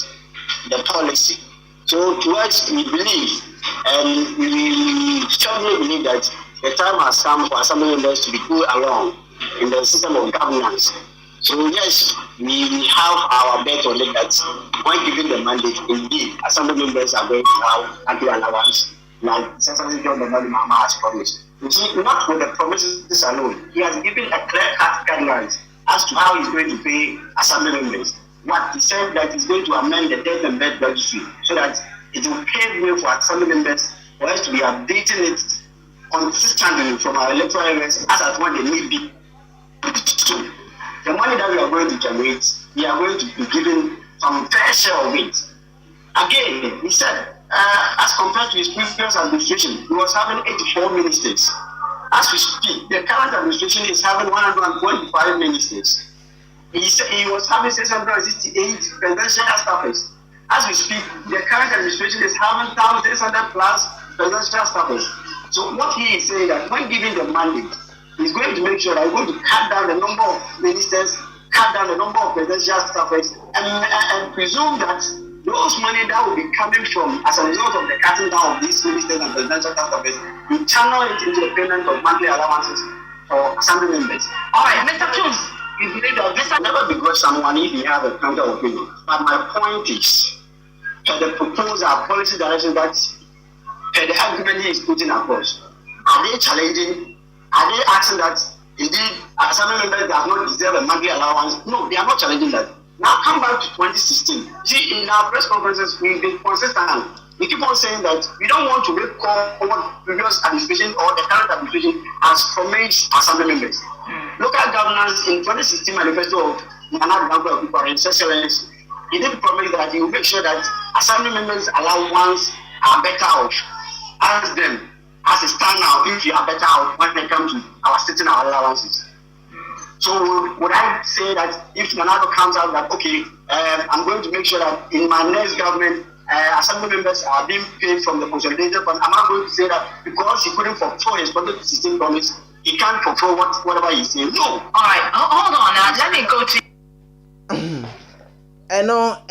the policy. So to us, we believe, and we strongly believe that the time has come for assembly members to be put along in the system of governance. So yes, we have our bet on it that when given the mandate, indeed, assembly members are going to have annual allowance, like Senator John Dramani Mahama has promised. You see, not with the promises alone, he has given a clear-cut guidelines as to how he's going to pay assembly members. What he said that he's going to amend the death and birth registry so that it will pave way for assembly members for us to be updating it consistently from our electoral areas as at when they need be. The money that we are going to generate, we are going to be given some fair share of it. Again, he said, as compared to his previous administration, he was having 84 ministers. As we speak, the current administration is having 125 ministers. He said he was having 668 presidential staffers. As we speak, the current administration is having 1,600 plus presidential staffers. So what he is saying that when giving the mandate, he's going to make sure that he's going to cut down the number of ministers, cut down the number of presidential staffers, and presume that those money that will be coming from as a result of the cutting down of these ministers and presidential staffers, we channel it into the payment of monthly allowances or assembly members. All right, Mr. Jones. You believe that this will never begrudge someone if he has a counter opinion. But my point is, the proposal, policy direction that the argument he is putting across, are they challenging? Are they asking that indeed assembly members does not deserve a monthly allowance? No, they are not challenging that. Now come back to 2016. See, in our press conferences, we've been consistent. We keep on saying that we don't want to recall what previous administration or the current administration has promised assembly members. Local governance in 2016 manifesto of Nana Addo His Excellency, he did promise that he will make sure that assembly members' allowance are better off. Ask them, as it stands now, if you are better off when it comes to our sitting allowances. So would I say that if Nana comes out that, okay, I'm going to make sure that in my next government, assembly members are being paid from the consolidated fund, am I going to say that because he couldn't fulfill his 2016 promise, he can't fulfill whatever he's saying? No. All right, hold on now. Let me go to. I know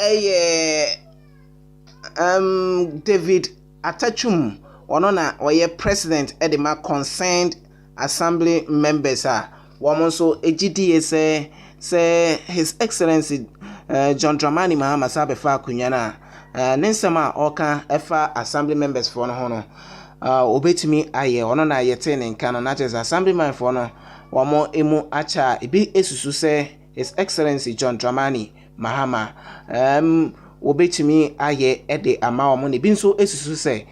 David Atachum, Onona, or ye president Edema concerned assembly members are. Woman so AGDA say His Excellency John Dramani Mahama Sabefa Kunyana. Ninsama oka efa assembly members for no hono obetimi aye ono na yete ne nka no na just assembly man for no wamo emu acha ebi esusu se His Excellency John Dramani Mahama obetimi aye ede ama wamo ne bi nso esusu se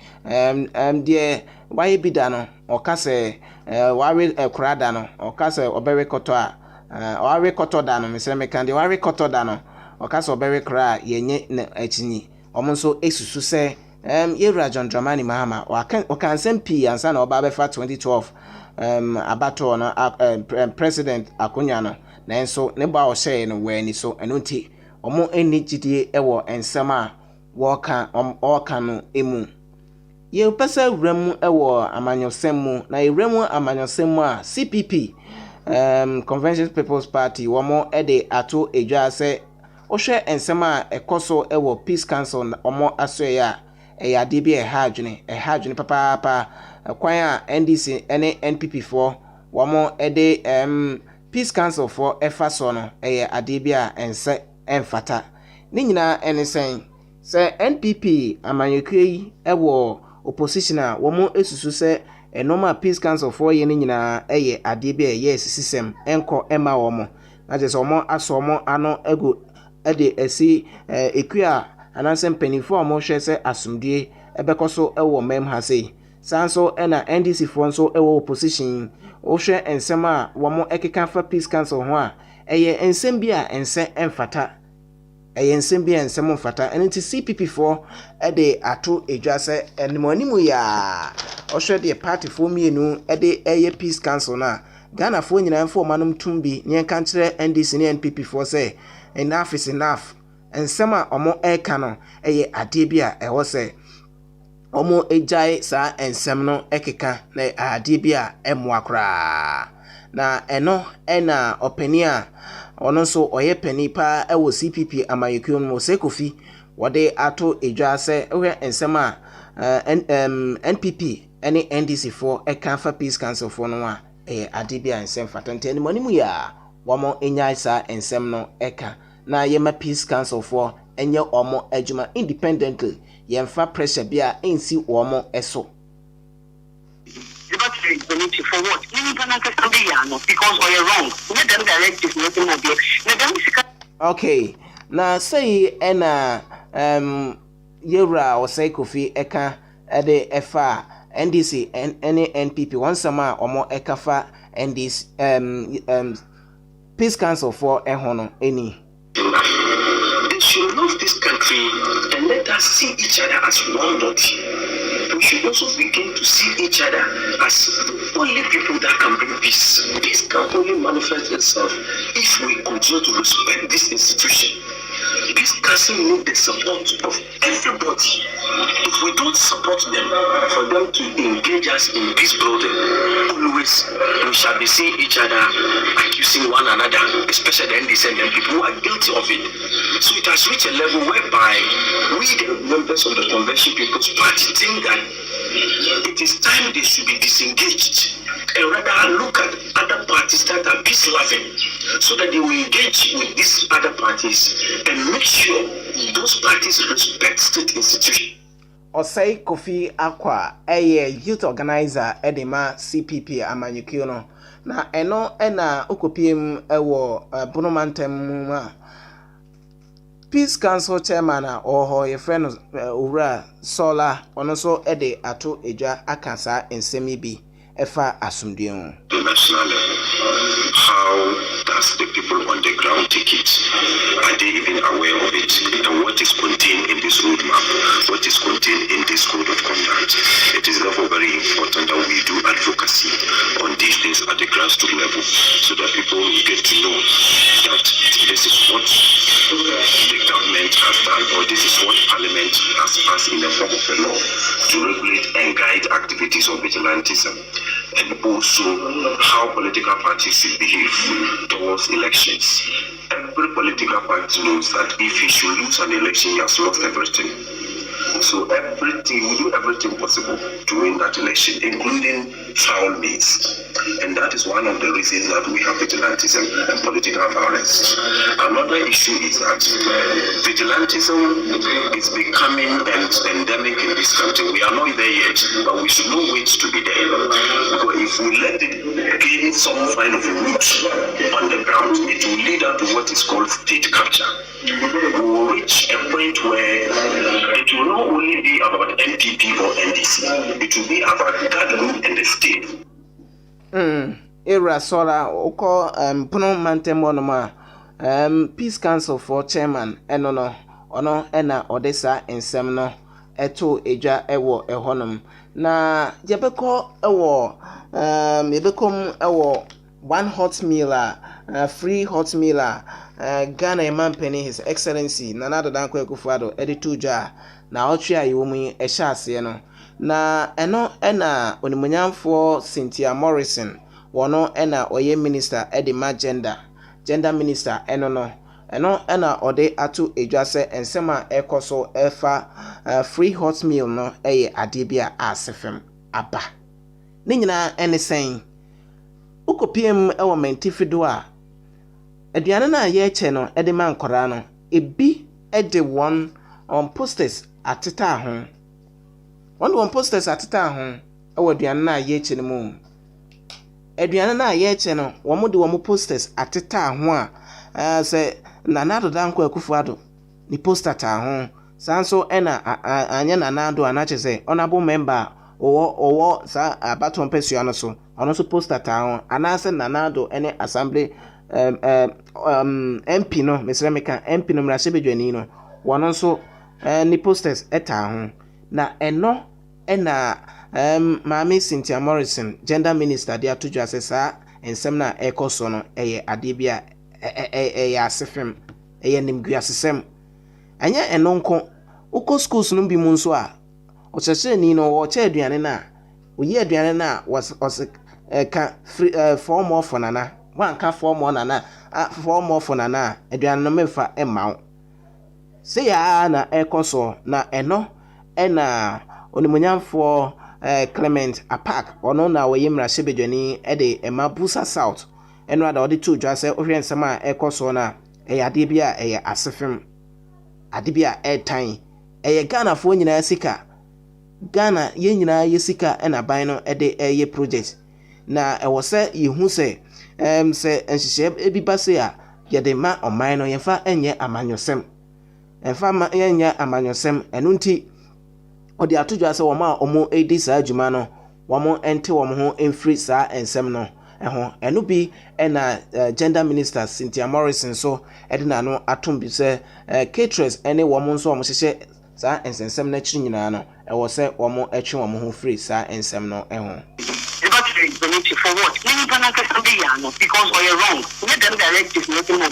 de waye bida no oka se ware ekrada no oka se obere koto a ware koto da no mesere meka de ware koto da no oka se obere kra yenye na achinyi omonso esusu se yewra John Dramani Mahama wakansem pi ansa na oba befa 2012 abato no president Akonya no na enso ne ba o share no wani so eno nti omo eni gidie ewo ensem a woka no emu ye pesa wramu ewo amanyosem mu na wramu amanyosem a CPP Convention People's Party womo ede ato edwa se ohwe ensema ekoso ewo Peace Council omo asoya ade bi ehadwene papa kwan a NDC ene NPP for womo ede Peace Council for efaso no ade bi a ense emfata ni nyina enesen se NPP amanyekui ewo opposition a womo esusu se enoma Peace Council for ye ni nyina ade bi a sisem enko ema womo na je se womo aso womo ano ego ede esi ekua anansem penifo omo hwe se asumdie ebekoso ewo mem ha sei sanso ena NDC fo nso ewo opposition o hwe ensem a womo ekeka fa Peace Council ho a ensem bi a ense emfata ensem bi a ensem mfata enti CPP fo ede ato edwa se enimonimu ya o hwe de party fo mienu ede Peace Council na Ghana fo nyina mfo manum tumbi nyen kan kire NDC ne NPP fo se enough is enough ensema omo eka no ade bi a ewo se omo ejai sa ensem no ekeka na ade bi a emu akra na eno ena opani a ono so oye pani pa ewo CPP amayekun mo sekofi wode ato edwa se we ensem a NPP ene NDC for eka fa Peace Council for no a ade bi a ensem fatante ni monimu ya womo enyai sa ensem no eka na yema Peace Council for enye omo adwuma independently yemfa pressure bia ensi omo eso for what? Because we are wrong. Let them direct nothing. Okay, na say ena yewra o say kofi eka ede efa NDC any NPP once ama omo eka fa NDC Peace Council for ehono any. They should love this country and let us see each other as one body. We should also begin to see each other as the only people that can bring peace. Peace can only manifest itself if we continue to respect this institution. Peace Council needs the support of everybody. If we don't support them, for them to engage us in peace building, always we shall be seeing each other accusing one another, especially the NDC and people who are guilty of it. So it has reached a level whereby we, the members of the Convention People's Party, think that it is time they should be disengaged and rather look at other parties that are peace loving so that they will engage with these other parties and make sure those parties respect state institutions. Osei Kofi Akwa youth organizer edema CPP amanyukio no na eno ena okopiem ewo bonomantem Peace Council chairman oho ye friend Owura Sola ono so ede ato eja akasa ensemi bi efa asumdue ho. The national level, how does the people on the ground take it? Are they even aware of it? And what is contained in this roadmap? What is contained in this code of conduct? It is therefore very important that we do advocacy on these things at the grassroots level so that people will get to know that this is what the government has done, or this is what Parliament has passed in the form of a law to regulate and guide activities of vigilantism, and also how political parties should behave towards elections. Every political party knows that if he should lose an election, he has lost everything. So we do everything possible to win that election, including foul means. And that is one of the reasons that we have vigilantism and political violence. Another issue is that vigilantism is becoming endemic in this country. We are not there yet, but we should not wait to be there. Because if we let it gain some kind of root on the ground, it will lead up to what is called state capture. We will reach a point where it will not only be about NPP or NDC, it will be about that group and the state. Owura Sola oko pono mantem onoma Peace Council for chairman eno ena odesa ensem no eto eja ewo ehonom na yebeko ewo yebekom ewo one hot meal free hot meal Ghana Emampeni His Excellency Nana Dankwa Akufo-Addo edituja na otwe ayiwomu ehya ase no na eno ena onimunyamfo Cynthia Morrison wono ena oye minister edema gender minister eno ena ode atu edwase ensema ekoso efa free hot meal no eye adebia asefem aba ne nyina ene sen ukopiem ewo mentifido a aduane na ye che no edema nkora no ebi ede won on posters ateta ho on posters ateta ho ewo aduane na ye che no mu aduane na ye che no wo mo de wo mo posters ateta ho a se Nana Dankwa Akufo-Addo ni poster ta ho sanso ena anya Nana Addo anache se honorable member owo sa abaton pesua no so ono so poster ta ho anase Nana Addo ene assembly MP no mesremeka MP no mrasebedwani no wono so ni posters eta ho na eno ena Mami Cynthia Morrison gender minister dia tojo asesa ensem na ekoso no eye adebia asefem eye nimguasesem anya enonko uko schools no bi mu nso a ochese ni no wo che aduane na oyi aduane na was ka form of nana wan ka form of nana aduane no mefa emawo se ya na ekoso na eno ena onimunyamfo Clement Apak ono na wo yimra sebedwani ede emabusa south eno ada ode to dwa se ohwe nsema ekoso na ade bia asefem ade bia tan Ghana fo nyina sika Ghana ye nyina ye sika ena ban no ede project na ewo se yehu se se enhihye ebiba se a yede ma oman no yefa enye amanyosem enu nti odi atudwa se wo ma omo edi saa adwuma no wo mo ente wo mo ho enfri saa ensem no enu bi ena gender minister Cynthia Morrison so edina no atombi se caterers ene wo mo nso wo mo hyehye saa ensensem na chiri nyina no ewo se wo mo etwe wo mo ho free saa ensem no for what? Because we are wrong. Let them directives nothing more.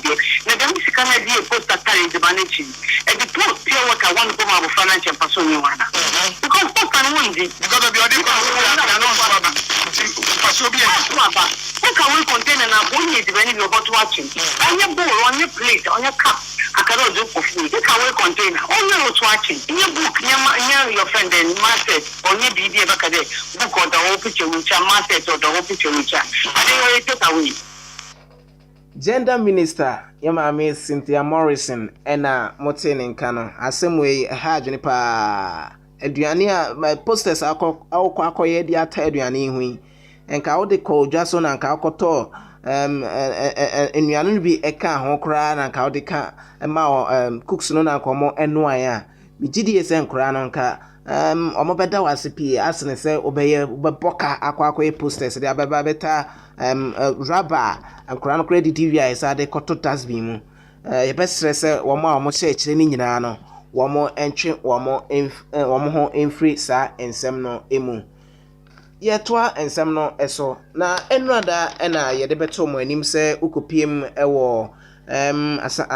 Let them see can be a post that carries the managing. And the post pure work I want to come out of financial person you want. Because post can win this. Because of your so be aba ka we container na go need the any about watching anya bowl on your plate on your cup akara do kofi ka we container on your watching in your book nya your friend and market on your bibi e baka de book or the whole picture which market or the whole picture which I dey take away. Gender Minister Yamame Cynthia Morrison ena motene nka no asemwe ha adwene pa aduane a my posters akọ di ata aduane hu enka wo de ko dwaso na nka akoto enuane bi eka ho kra na nka wo de ka ma cooks no na nkomo enoan a bigidi ese nkra no nka omo beda wase pie asene se obeye obeboka akọ posters de abeba beta rubber nkra no credit TV a isa de koto tasbin mu ye besre se wo ma omo che kire ni nyina no wo mo entwe wo mo ho enfri sa ensem no emu ye toa ensem no eso na enrada ena ye de beto mo anim se ukopiem ewo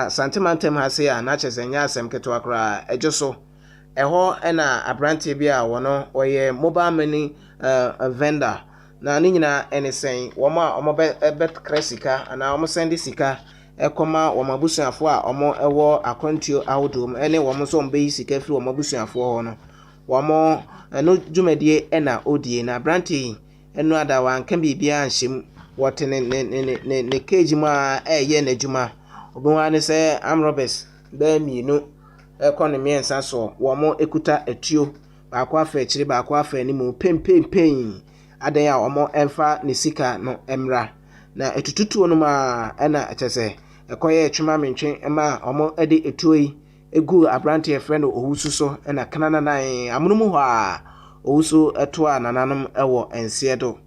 santimantem hase ya na chesenya asem keto akra ejoso eho ena abrante bi a wono oye mobile money vendor na ni nyina enesen omo bet kresika ana omo send sika ekoma omo busuafo a omo ewo akontio awdom ene omo so mbe sika firi omo busuafo ho no omo no dwumadie ena odie na branti enu ada wan kan bibia anhyem wote ne cage ma eye na dwuma obunwa ne se amrobes ba mienu economy ensa so omo ekuta etuo ba kwa fa chiri ba kwa fa ni mu pempempem adan a omo emfa ne sika no emra na etututuo no ma ena etese ekoye etwuma mentwen ema omo ede etuoi egu abrante e friend owusu so ena kanana nan amunum ho a owusu eto a nananom ewo ense do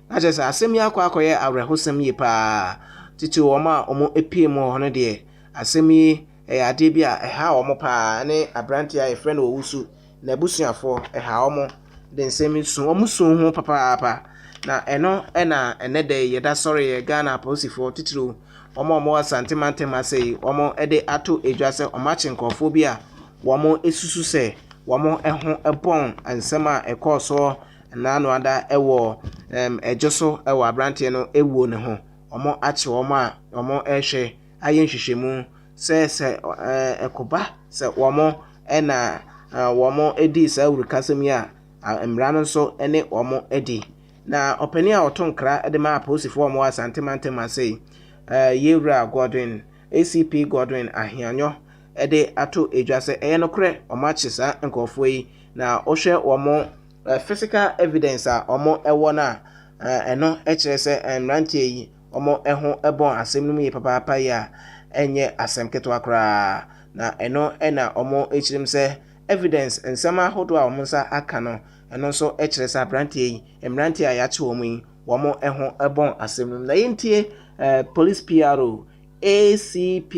na jese asem ya akoye awrehosem yi pa titi omo omo epiem ho no de asem yi ade bi a ha omo pa ne abrante a friend owusu na busuafo ha omo de nsem su omo su ho papa na eno ena enede yeda sorry ye Ghana posifo titiro omo asantemantem asei omo ede ato edwase omachi nkofo bi a womo esusu se womo eho ebon ansema ekoso na no ada ewo ejoso ewo abrante no ewuo ne ho omo achi womo a omo ehwe aye nhwehwemu se ekoba se womo ena womo edi sa urukasem ya emra no so ene womo edi na opani a otonkra ede ma posifo womo asantemantem asei Yewra Godwin ACP Godwin ahianyo ede ato edwase enokre omachisa nkofo yi na ohwe omo physical evidence a omo ewo na eno ekire se enrantie yi omo eho ebon asem no yi papa ya enye asem keto akra na eno ena omo echirim se evidence ensema hodo a omo nsa aka no eno so ekire se abrantie yi emrantie a yache omo yi omo eho ebon asem no na yentie police PRO ACP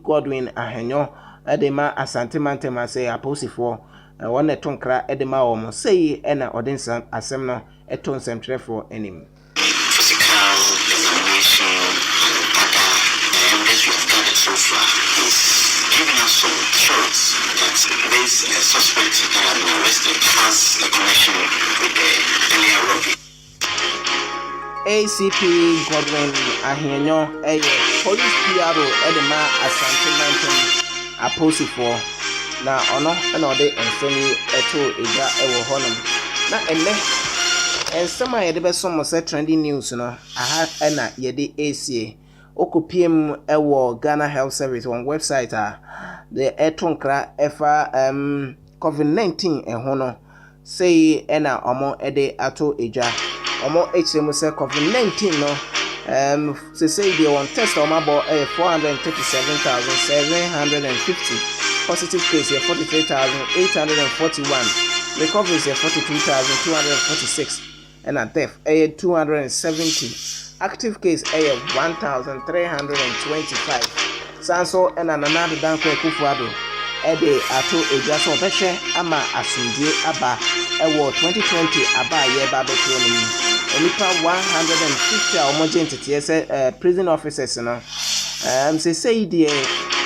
Godwin ahenyo edema asantemantem ase aposifo wona tonkra edema omo sei ena odinsa asem no eton semtrefo enim physical examination evidence we have gathered so far is giving us some assurance that this suspect that has been arrested has a connection with the earlier robbery. ACP Godwin ahienyo police PRO edema asantemantem aposifo na ono na ode ensemi eto eja ewo honum na enne ensema yede besom se trending news no aha na yede aca okopiem ewo Ghana Health Service on website the etonkra efa COVID-19 eho no sei ena omo ede ato eja omo HM say COVID-19 no say they want test omo about 437,750 positive case 43,841 recoveries 42,246 and a death 270 active case 1,325 sanso and another danko kufuado ede ato ejaso behwe ama asundie aba ewo 2020 aba ye ba beto no onipa 150 omogentity say prison officers no say die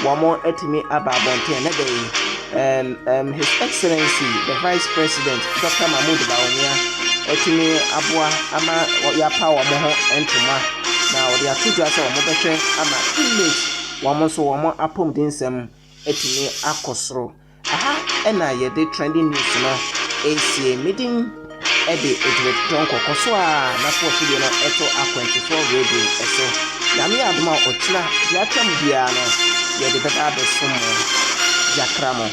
womo etimi aba bonten na dey His Excellency the Vice President Dr. Mahmoud Bawumia etimi aboa ama yapa wo mo ho entoma na wo de atodwa sɛ wo mo bɛhwɛ ama image wo mo so wo mo apomdensɛm etimi akosoro aha ɛna yɛde trending news no esie midin ɛde edwetɔn kokoso a na fo video no ɛto akwantifo radio ɛso na me adoma ɔkyena de atwam bia no yɛde bɛba abɛsom mo yakramo